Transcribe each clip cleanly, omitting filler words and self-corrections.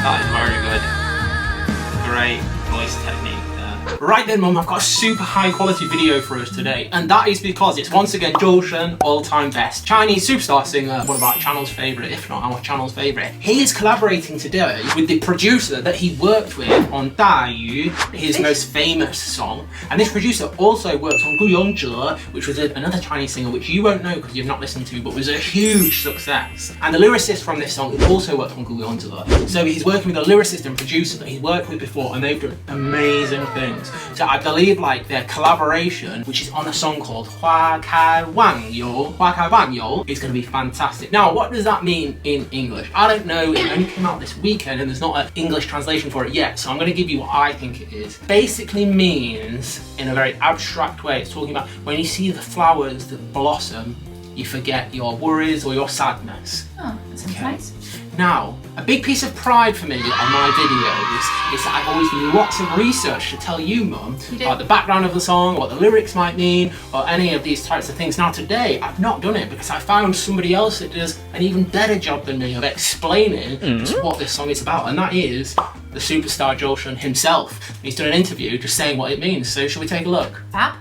That is very good. Great voice technique there. Right then, Mum, I've got a super high quality video for us today, and that is because it's once again Zhoushen, all-time best Chinese superstar singer, one of our channel's favourite, if not our channel's favourite. He is collaborating today with the producer that he worked with on 大鱼, his most famous song, and this producer also worked on 孤勇者, which was another Chinese singer which you won't know because you've not listened to, but was a huge success. And the lyricist from this song also worked on 孤勇者, so he's working with a lyricist and producer that he's worked with before, and they've done amazing things. So I believe like their collaboration, which is on a song called 花开忘忧, is going to be fantastic. Now, what does that mean in English? I don't know, it only came out this weekend and there's not an English translation for it yet, so I'm going to give you what I think it is. Basically means, in a very abstract way, it's talking about when you see the flowers that blossom, you forget your worries or your sadness. Oh, that sounds nice. Now, a big piece of pride for me on my videos is that I always do lots of research to tell you, Mum, about the background of the song, what the lyrics might mean, or any of these types of things. Now today, I've not done it because I found somebody else that does an even better job than me of explaining just what this song is about, and that is the superstar Zhoushen himself. He's done an interview just saying what it means, so shall we take a look?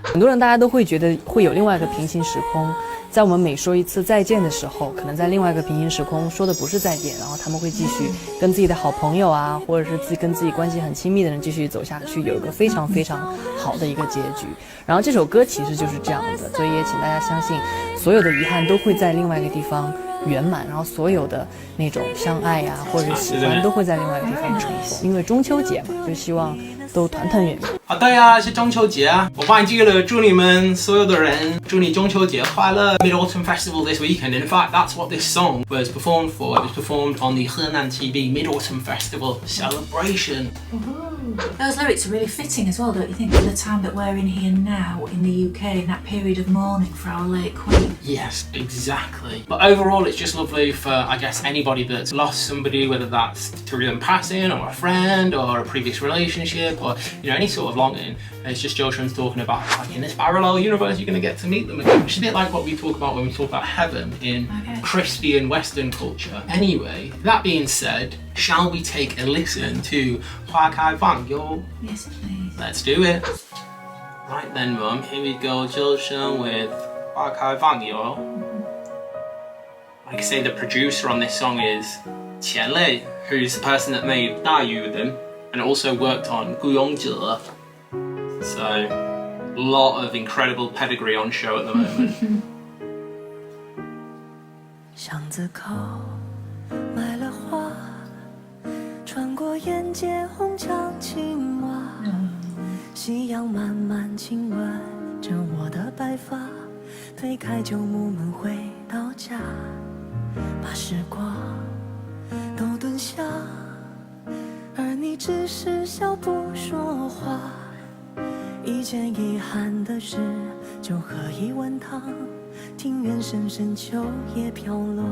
很多人大家都会觉得会有另外一个平行时空，在我们每说一次再见的时候，可能在另外一个平行时空说的不是再见，然后他们会继续跟自己的好朋友啊，或者是跟自己关系很亲密的人继续走下去，有一个非常非常好的一个结局。然后这首歌其实就是这样的，所以也请大家相信，所有的遗憾都会在另外一个地方圆满，然后所有的那种相爱呀、或者喜欢都会在另外一个地方重逢。因为中秋节嘛，就希望都团团圆圆。好的呀，是中秋节啊！我忘记了，祝你们所有的人，祝你中秋节快乐 ！Mid-Autumn Festival this weekend. In fact, that's what this song was performed for. It was performed on the Henan TV Mid-Autumn Festival celebration. Those lyrics are really fitting as well, don't you think, for the time that we're in here now in the UK, in that period of mourning for our late Queen? Yes, exactly. But overall, it's just lovely for, I guess, anybody that's lost somebody, whether that's through them passing, or a friend, or a previous relationship, or, you know, any sort of longing. It's just Zhoushen's talking about, like, in this parallel universe, you're going to get to meet them again, which is a bit like what we talk about when we talk about heaven in Christian Western culture. Anyway, that being said, shall we take a listen to 花开忘忧? Yes, please. Let's do it. Right then, Mum, here we go, Zhoushen with 花开忘忧. Like I say, the producer on this song is Qian Lei, who's the person that made 大鱼 with them, and also worked on 孤勇者. So, a lot of incredible pedigree on show at the moment. 巷子口买了花，穿过沿街红墙青瓦，夕阳慢慢亲吻着我的白发，推开旧木门回到家，把时光都蹲下，而你只是笑不说话。一件遗憾的事，就喝一碗汤，庭院深深秋叶飘落。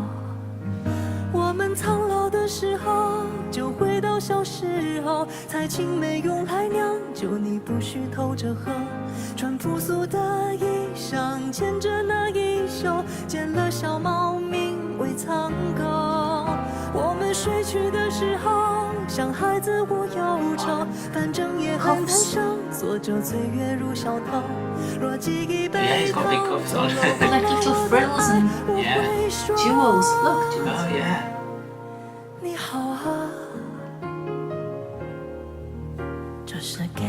我们苍老的时候，就回到小时候，才青梅用来酿酒，你不许偷着喝，穿朴素的衣裳，牵着那一袖，剪了小毛名为苍狗。我们睡去的时候，像孩子无忧愁，反正也很贪生，做着岁月如小偷。若记忆被偷， Like little frills and jewels. Look, jewels. Oh yeah. 你好啊，这是给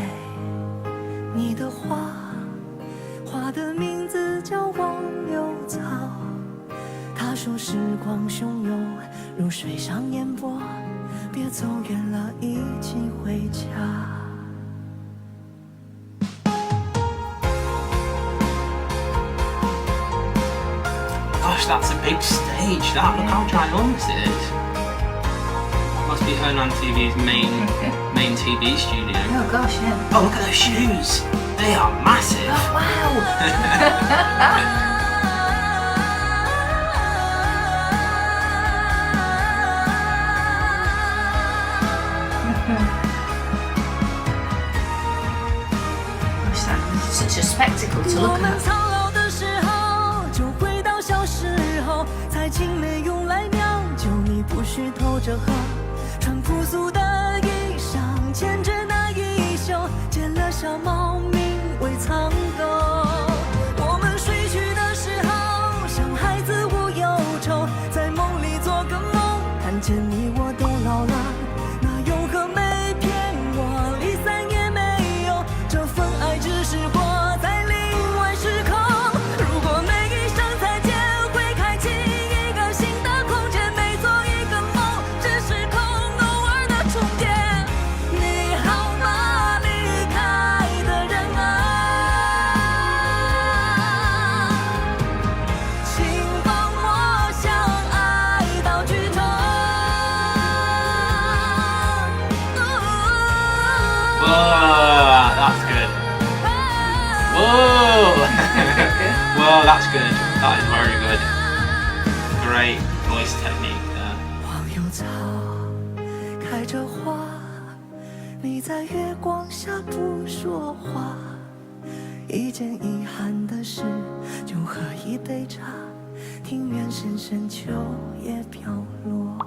你的花，花的名字叫忘忧草。他说时光汹涌，如水上烟波，别走远了，一起回家。Gosh, that's a big stage. That, look how ginormous it is. Must be Henan TV's main TV studio. Oh gosh, yeah. Oh, look at those shoes. They are massive. Oh, wow. Gosh, that's such a spectacle to look at. 才青梅用来酿酒，你不许偷着喝，穿朴素的 Oh, that's good. That is very good. Great voice technique there. 忘忧草开着花，你在月光下不说话。一件遗憾的事，就喝一杯茶，庭院深深秋叶飘落。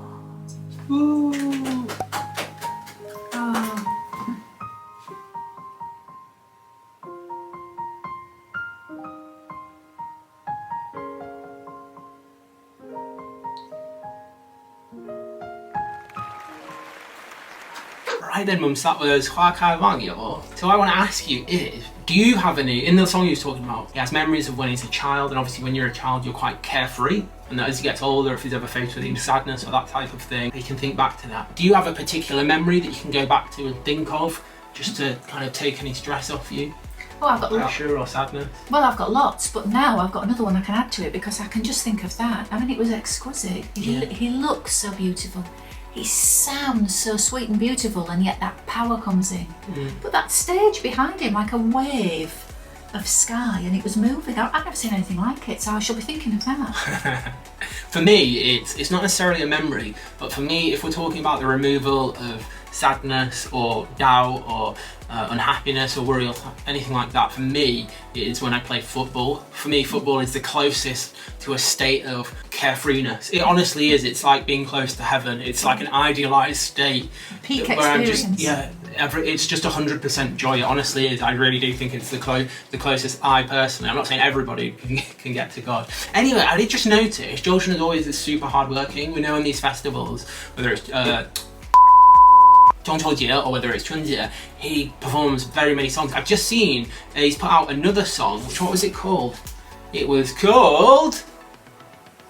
Right then, mums, that was 花开忘忧. So I want to ask you is, do you have any, in the song you was talking about, he has memories of when he's a child, and obviously when you're a child you're quite carefree, and that as he gets older, if he's ever faced with any sadness or that type of thing, he can think back to that. Do you have a particular memory that you can go back to and think of, just to kind of take any stress off you? Oh, I've got lots. Pressure or sadness? Well, I've got lots, but now I've got another one I can add to it because I can just think of that. I mean, it was exquisite. He looks so beautiful. He sounds so sweet and beautiful, and yet that power comes in. But that stage behind him, like a wave of sky, and it was moving. I've never seen anything like it, so I shall be thinking of that. For me, it's not necessarily a memory, but for me, if we're talking about the removal of sadness or doubt or unhappiness or worry or anything like that, for me it is when I play football. For me, football is the closest to a state of carefreeness. It honestly is. It's like being close to heaven. It's like an idealized state. Peak where experience. It's just 100% joy. It honestly is. I really do think it's the closest I personally, I'm not saying everybody can get to God. Anyway, I did just notice Zhoushen is always super hardworking. We know in these festivals, whether it's 中秋节 or whether it's 春节, he performs very many songs. I've just seen he's put out another song. What was it called? It was called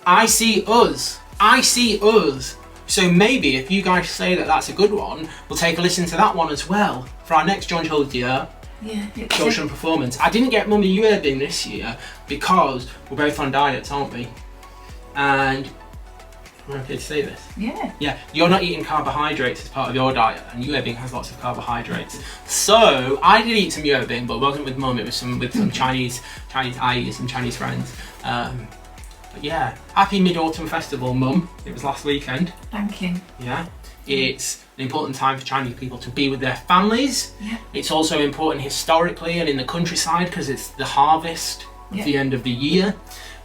I See Us. I See Us. So maybe if you guys say that that's a good one, we'll take a listen to that one as well for our next 中秋节 Zhoushen performance. I didn't get Mummy Yuebing this year because we're both on diets, aren't we? And I'm okay to say this. Yeah, you're not eating carbohydrates as part of your diet, and Yuebing has lots of carbohydrates. So I did eat some Yuebing, but it wasn't with Mum. It was some Chinese eyes and Chinese friends. But yeah, happy Mid-Autumn Festival, Mum. It was last weekend. Thank you. Yeah, it's an important time for Chinese people to be with their families. Yeah. It's also important historically and in the countryside because it's the harvest at the end of the year.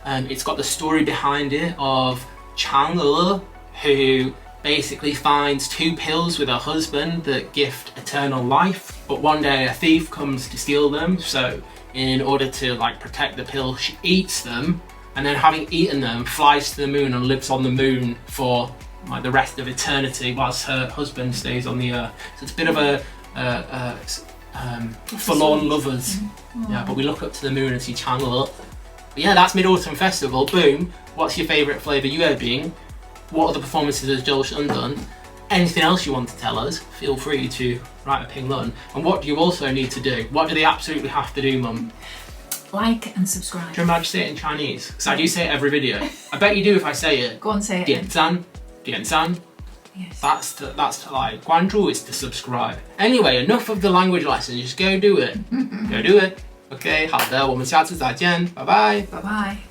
It's got the story behind it of Chang'e, who basically finds 2 pills with her husband that gift eternal life, but one day a thief comes to steal them, so in order to protect the pill, she eats them, and then having eaten them, flies to the moon and lives on the moon for the rest of eternity whilst her husband stays on the earth. So it's a bit of a forlorn lovers. Yeah, but we look up to the moon and see Chang'e. But yeah, that's Mid-Autumn Festival. Boom. What's your favourite flavour Yuebing? What other performances has Zhoushen done? Anything else you want to tell us, feel free to write a Pinglun. And what do you also need to do? What do they absolutely have to do, Mum? Like and subscribe. Do you remember to say it in Chinese? Because I do say it every video. I bet you do if I say it. Go on, say it. 点赞, 点赞. Yes. That's like 关注 is to subscribe. Anyway, enough of the language lesson. Just go do it. Go do it. Okay, 好的，我们下次再见，拜拜。Bye bye.